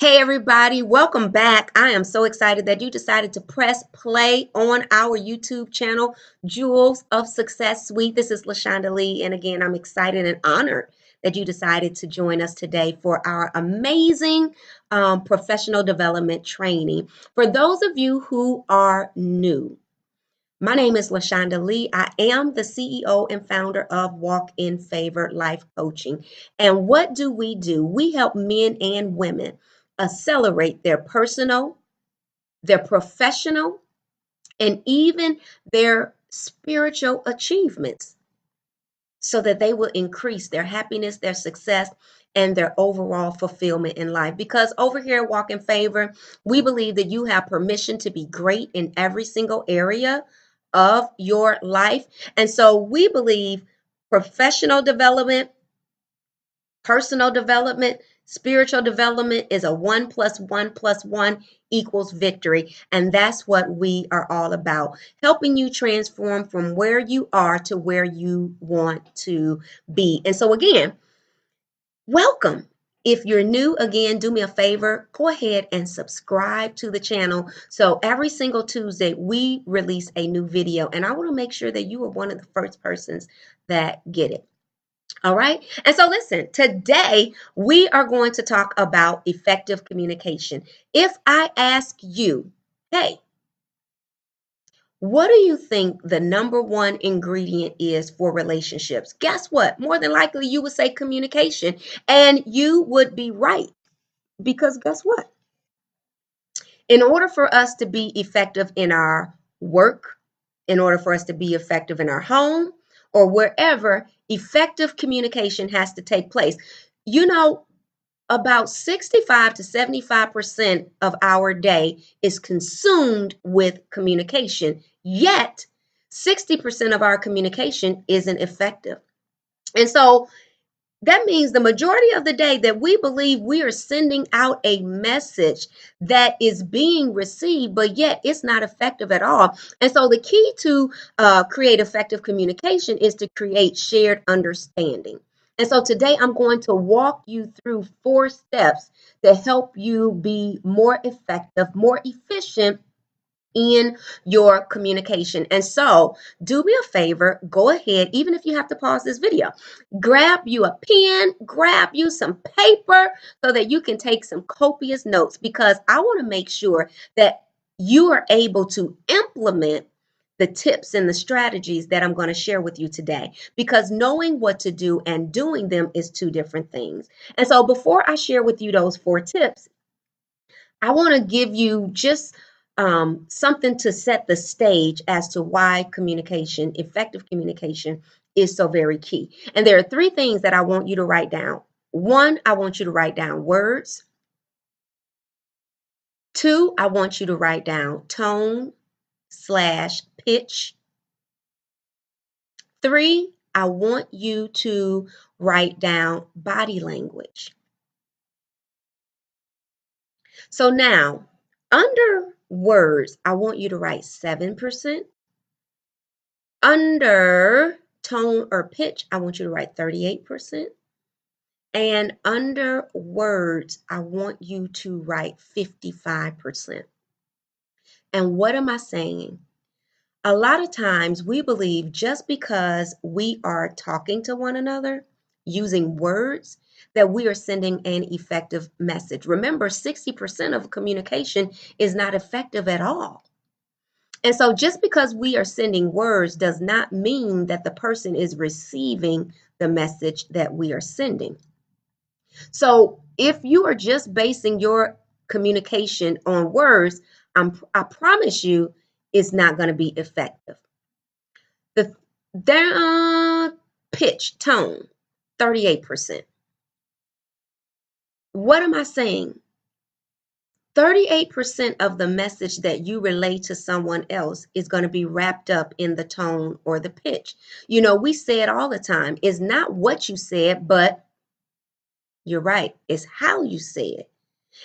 Hey, everybody, welcome back. I am so excited that you decided to press play on our YouTube channel, Jewels of Success Suite. This is LaShonda Lee, and again, I'm excited and honored that you decided to join us today for our amazing professional development training. For those of you who are new, my name is LaShonda Lee. I am the CEO and founder of Walk in Favor Life Coaching. And what do? We help men and women accelerate their personal, their professional, and even their spiritual achievements so that they will increase their happiness, their success, and their overall fulfillment in life. Because over here at Walk in Favor, we believe that you have permission to be great in every single area of your life. And so we believe professional development, personal development, spiritual development is a 1 + 1 + 1 equals victory. And that's what we are all about, helping you transform from where you are to where you want to be. And so, again, welcome. If you're new, again, do me a favor, go ahead and subscribe to the channel. So every single Tuesday, we release a new video, and I want to make sure that you are one of the first persons that get it. All right. And so, listen, today we are going to talk about effective communication. If I ask you, hey, what do you think the number one ingredient is for relationships? Guess what? More than likely, you would say communication, and you would be right. Because guess what? In order for us to be effective in our work, in order for us to be effective in our home or wherever, effective communication has to take place. You know, about 65 to 75% of our day is consumed with communication, yet 60% of our communication isn't effective. And so that means the majority of the day that we believe we are sending out a message that is being received, but yet it's not effective at all. And so the key to create effective communication is to create shared understanding. And so today I'm going to walk you through 4 steps to help you be more effective, more efficient in your communication. And so, do me a favor, go ahead, even if you have to pause this video, grab you a pen, grab you some paper so that you can take some copious notes, because I want to make sure that you are able to implement the tips and the strategies that I'm going to share with you today, because knowing what to do and doing them is two different things. And so, before I share with you those 4 tips, I want to give you just something to set the stage as to why communication, effective communication, is so very key. And there are 3 things that I want you to write down. 1, I want you to write down words. 2, I want you to write down tone/pitch. 3, I want you to write down body language. So now, under words, I want you to write 7%. Under tone or pitch, I want you to write 38%. And under words, I want you to write 55%. And what am I saying? A lot of times we believe just because we are talking to one another using words that we are sending an effective message. Remember, 60% of communication is not effective at all. And so just because we are sending words does not mean that the person is receiving the message that we are sending. So if you are just basing your communication on words, I promise you it's not going to be effective. The pitch, tone, 38%. What am I saying? 38% of the message that you relay to someone else is going to be wrapped up in the tone or the pitch. You know, we say it all the time. It's not what you said, but you're right. It's how you say it.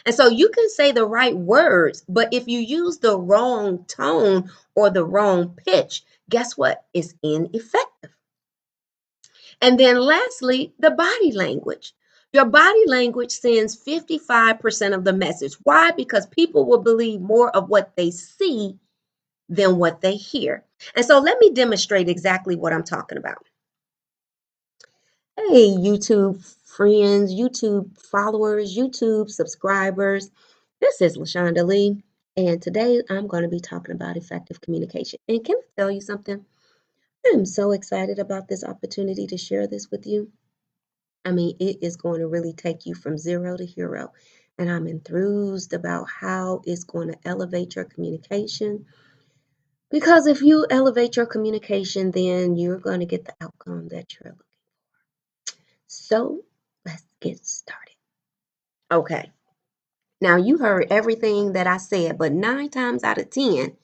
And so you can say the right words, but if you use the wrong tone or the wrong pitch, guess what? It's ineffective. And then lastly, the body language. Your body language sends 55% of the message. Why? Because people will believe more of what they see than what they hear. And so let me demonstrate exactly what I'm talking about. Hey, YouTube friends, YouTube followers, YouTube subscribers. This is LaShonda Lee, and today I'm going to be talking about effective communication. And can I tell you something? I'm so excited about this opportunity to share this with you. I mean, it is going to really take you from zero to hero. And I'm enthused about how it's going to elevate your communication. Because if you elevate your communication, then you're going to get the outcome that you're looking for. So let's get started. Okay. Now you heard everything that I said, but 9 times out of 10,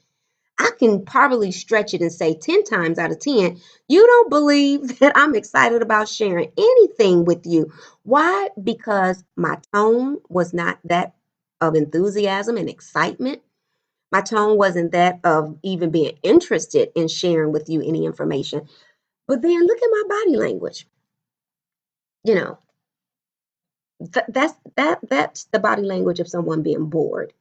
I can probably stretch it and say 10 times out of 10, you don't believe that I'm excited about sharing anything with you. Why? Because my tone was not that of enthusiasm and excitement. My tone wasn't that of even being interested in sharing with you any information. But then look at my body language. You know, that's the body language of someone being bored.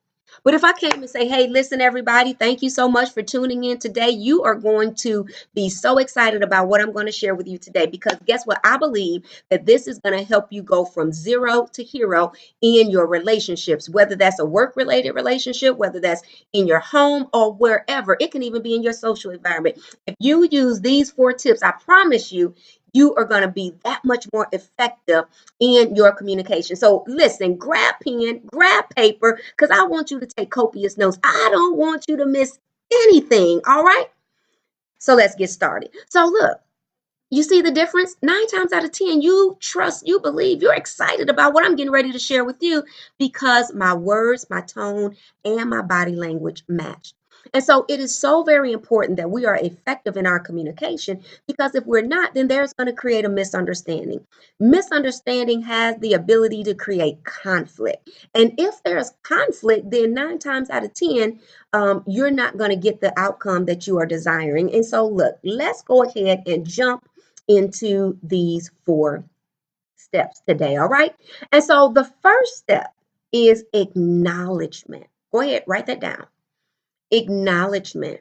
But if I came and say, hey, listen, everybody, thank you so much for tuning in today. You are going to be so excited about what I'm going to share with you today, because guess what? I believe that this is going to help you go from zero to hero in your relationships, whether that's a work related relationship, whether that's in your home or wherever. It can even be in your social environment. If you use these 4 tips, I promise you, you are going to be that much more effective in your communication. So listen, grab pen, grab paper, because I want you to take copious notes. I don't want you to miss anything. All right. So let's get started. So look, you see the difference? 9 times out of 10, you trust, you believe, you're excited about what I'm getting ready to share with you because my words, my tone, and my body language match. And so it is so very important that we are effective in our communication, because if we're not, then there's going to create a misunderstanding. Misunderstanding has the ability to create conflict. And if there's conflict, then 9 times out of 10, you're not going to get the outcome that you are desiring. And so, look, let's go ahead and jump into these 4 steps today. All right. And so the first step is acknowledgement. Go ahead, write that down. Acknowledgement.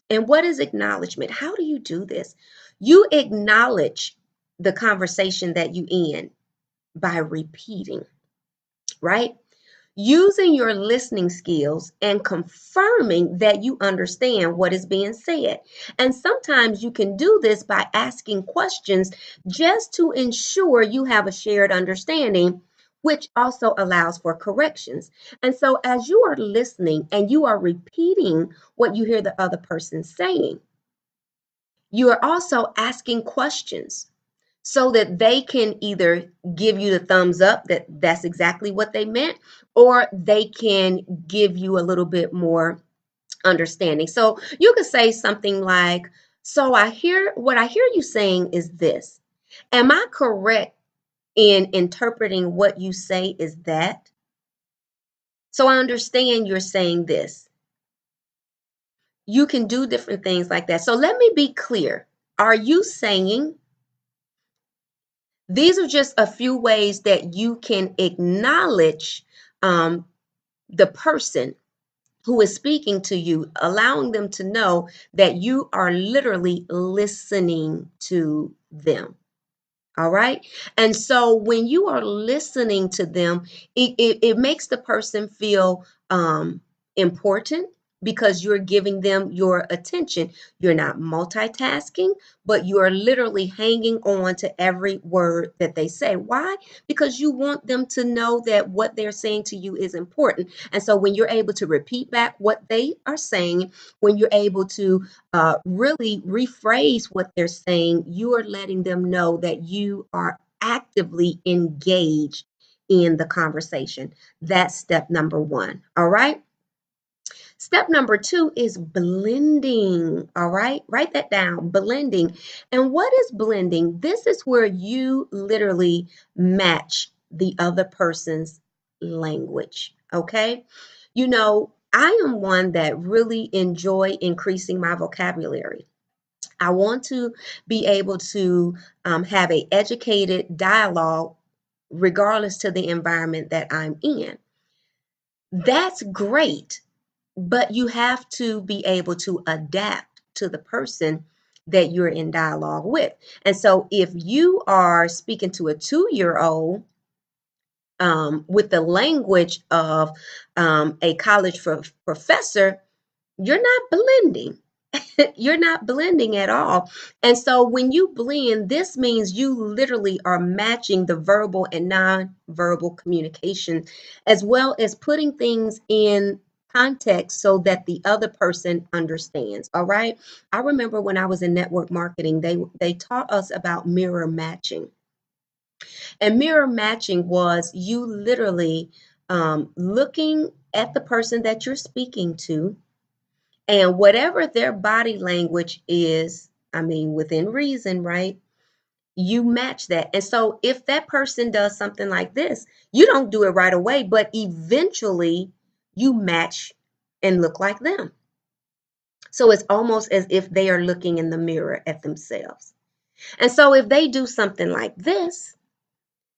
And what is acknowledgement? How do you do this? You acknowledge the conversation that you in by repeating, right? Using your listening skills and confirming that you understand what is being said. And sometimes you can do this by asking questions just to ensure you have a shared understanding, which also allows for corrections. And so, as you are listening and you are repeating what you hear the other person saying, you are also asking questions so that they can either give you the thumbs up that that's exactly what they meant, or they can give you a little bit more understanding. So you could say something like, so I hear you saying is this. Am I correct in interpreting what you say is that? So I understand you're saying this. You can do different things like that. So let me be clear. Are you saying, these are just a few ways that you can acknowledge um, the person who is speaking to you, allowing them to know that you are literally listening to them. All right. And so when you are listening to them, it makes the person feel important, because you're giving them your attention. You're not multitasking, but you are literally hanging on to every word that they say. Why? Because you want them to know that what they're saying to you is important. And so when you're able to repeat back what they are saying, when you're able to really rephrase what they're saying, you are letting them know that you are actively engaged in the conversation. That's step number 1. All right. Step number 2 is blending. All right. Write that down. Blending. And what is blending? This is where you literally match the other person's language. Okay. You know, I am one that really enjoy increasing my vocabulary. I want to be able to have a educated dialogue regardless to the environment that I'm in. That's great, but you have to be able to adapt to the person that you're in dialogue with. And so if you are speaking to a 2-year old with the language of a college professor, you're not blending. You're not blending at all. And so when you blend, this means you literally are matching the verbal and non-verbal communication, as well as putting things in context so that the other person understands. All right. I remember when I was in network marketing, they taught us about mirror matching. And mirror matching was you literally looking at the person that you're speaking to, and whatever their body language is, I mean, within reason, right? You match that. And so if that person does something like this, you don't do it right away, but eventually you match and look like them. So it's almost as if they are looking in the mirror at themselves. And so if they do something like this,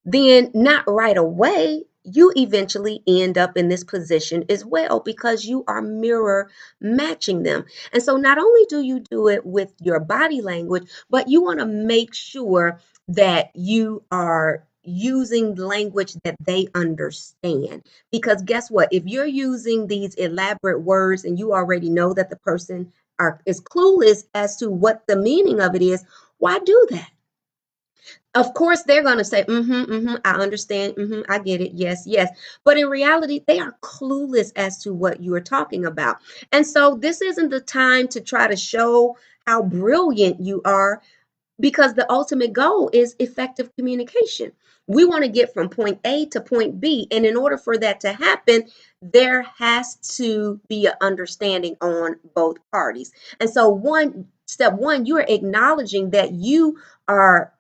then not right away, you eventually end up in this position as well because you are mirror matching them. And so not only do you do it with your body language, but you want to make sure that you are using language that they understand. Because guess what? If you're using these elaborate words and you already know that the person is clueless as to what the meaning of it is, why do that? Of course, they're going to say, I understand, I get it, yes, yes. But in reality, they are clueless as to what you are talking about. And so this isn't the time to try to show how brilliant you are, because the ultimate goal is effective communication. We want to get from point A to point B. And in order for that to happen, there has to be an understanding on both parties. And so step one, you are acknowledging that you are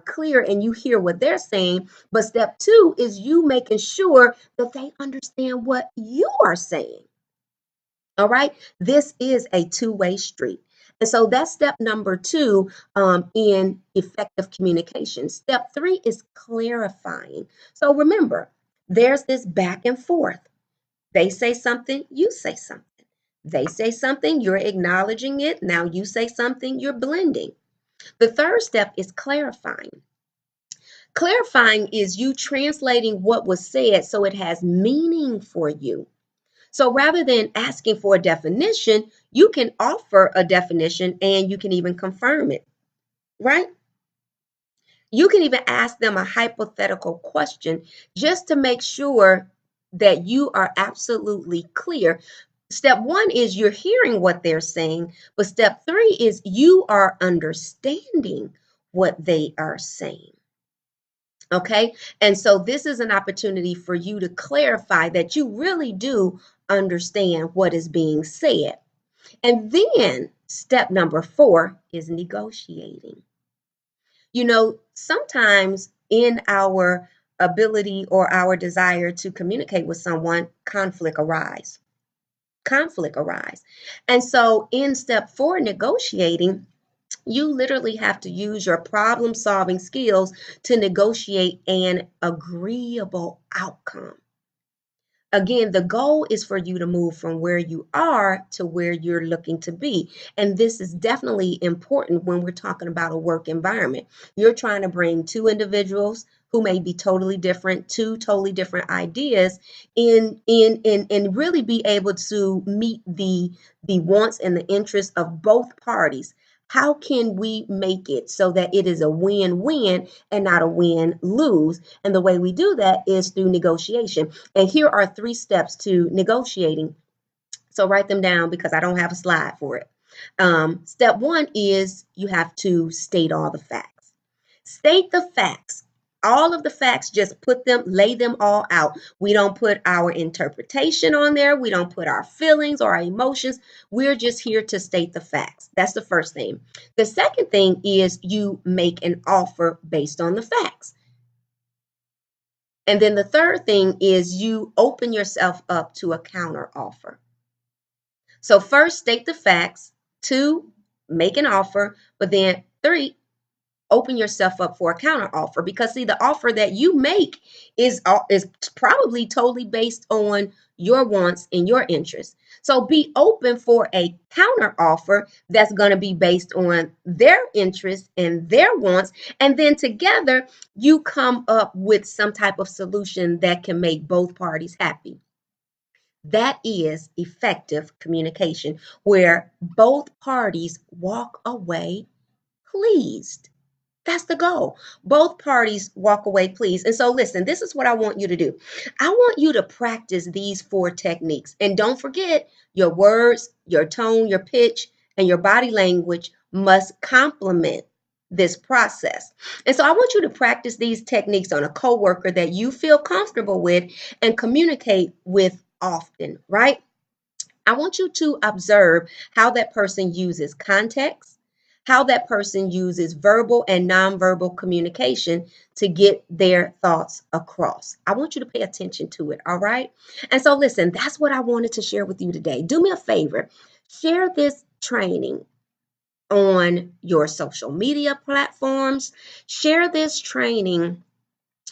clear and you hear what they're saying. But step two is you making sure that they understand what you are saying. All right. This is a two-way street. And so that's step number two in effective communication. Step three is clarifying. So remember, there's this back and forth. They say something, you say something. They say something, you're acknowledging it. Now you say something, you're blending. The third step is clarifying. Clarifying is you translating what was said so it has meaning for you. So rather than asking for a definition, you can offer a definition and you can even confirm it, right? You can even ask them a hypothetical question just to make sure that you are absolutely clear. Step one is you're hearing what they're saying, but step three is you are understanding what they are saying. Okay. And so this is an opportunity for you to clarify that you really do understand what is being said. And then step number four is negotiating. You know, sometimes in our ability or our desire to communicate with someone, conflict arise. Conflict arise. And so in step four, negotiating, you literally have to use your problem solving skills to negotiate an agreeable outcome. Again, the goal is for you to move from where you are to where you're looking to be. And this is definitely important when we're talking about a work environment. You're trying to bring two individuals who may be totally different, two totally different ideas in really be able to meet the wants and the interests of both parties. How can we make it so that it is a win-win and not a win-lose? And the way we do that is through negotiation. And here are 3 steps to negotiating. So write them down because I don't have a slide for it. Step one is you have to state all the facts. State the facts. All of the facts, just put them, lay them all out. We don't put our interpretation on there. We don't put our feelings or our emotions. We're just here to state the facts. That's the first thing. The second thing is you make an offer based on the facts. And then the third thing is you open yourself up to a counter offer. So first, state the facts. 2, make an offer. But then 3, open yourself up for a counter offer, because see, the offer that you make is probably totally based on your wants and your interests. So be open for a counter offer that's going to be based on their interests and their wants, and then together you come up with some type of solution that can make both parties happy. That is effective communication, where both parties walk away pleased. That's the goal. Both parties walk away pleased. And so, listen, this is what I want you to do. I want you to practice these 4 techniques. And don't forget, your words, your tone, your pitch, and your body language must complement this process. And so, I want you to practice these techniques on a coworker that you feel comfortable with and communicate with often, right? I want you to observe how that person uses context, how that person uses verbal and nonverbal communication to get their thoughts across. I want you to pay attention to it, all right? And so, listen, that's what I wanted to share with you today. Do me a favor, share this training on your social media platforms, share this training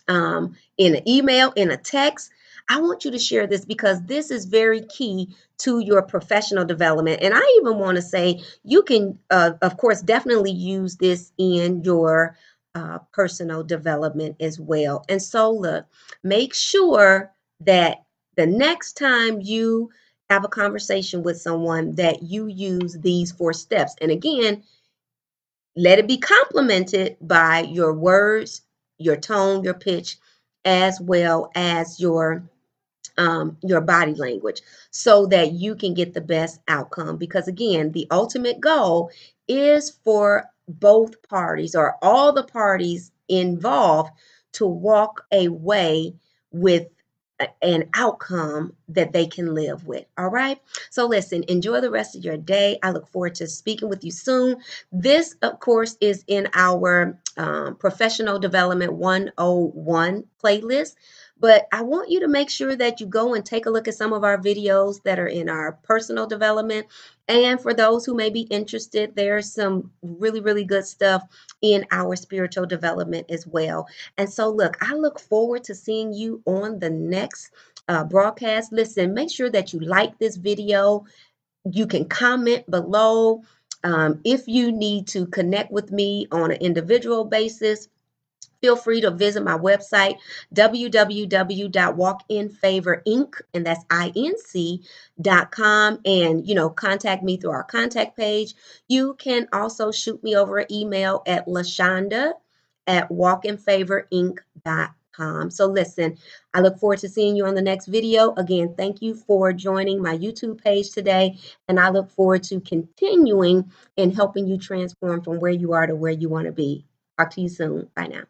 in an email, in a text. I want you to share this because this is very key to your professional development. And I even want to say you can, of course, definitely use this in your personal development as well. And so, look, make sure that the next time you have a conversation with someone that you use these 4 steps. And again, let it be complemented by your words, your tone, your pitch, as well as your body language, so that you can get the best outcome. Because again, the ultimate goal is for both parties or all the parties involved to walk away with an outcome that they can live with. All right. So listen, enjoy the rest of your day. I look forward to speaking with you soon. This, of course, is in our Professional Development 101 playlist. But I want you to make sure that you go and take a look at some of our videos that are in our personal development. And for those who may be interested, there's some really, really good stuff in our spiritual development as well. And so, look, I look forward to seeing you on the next broadcast. Listen, make sure that you like this video. You can comment below. If you need to connect with me on an individual basis, feel free to visit my website, www.walkinfavorinc, and that's inc.com, and contact me through our contact page. You can also shoot me over an email at lashonda@walkinfavorinc.com. So listen, I look forward to seeing you on the next video. Again, thank you for joining my YouTube page today, and I look forward to continuing in helping you transform from where you are to where you want to be. Talk to you soon. Bye now.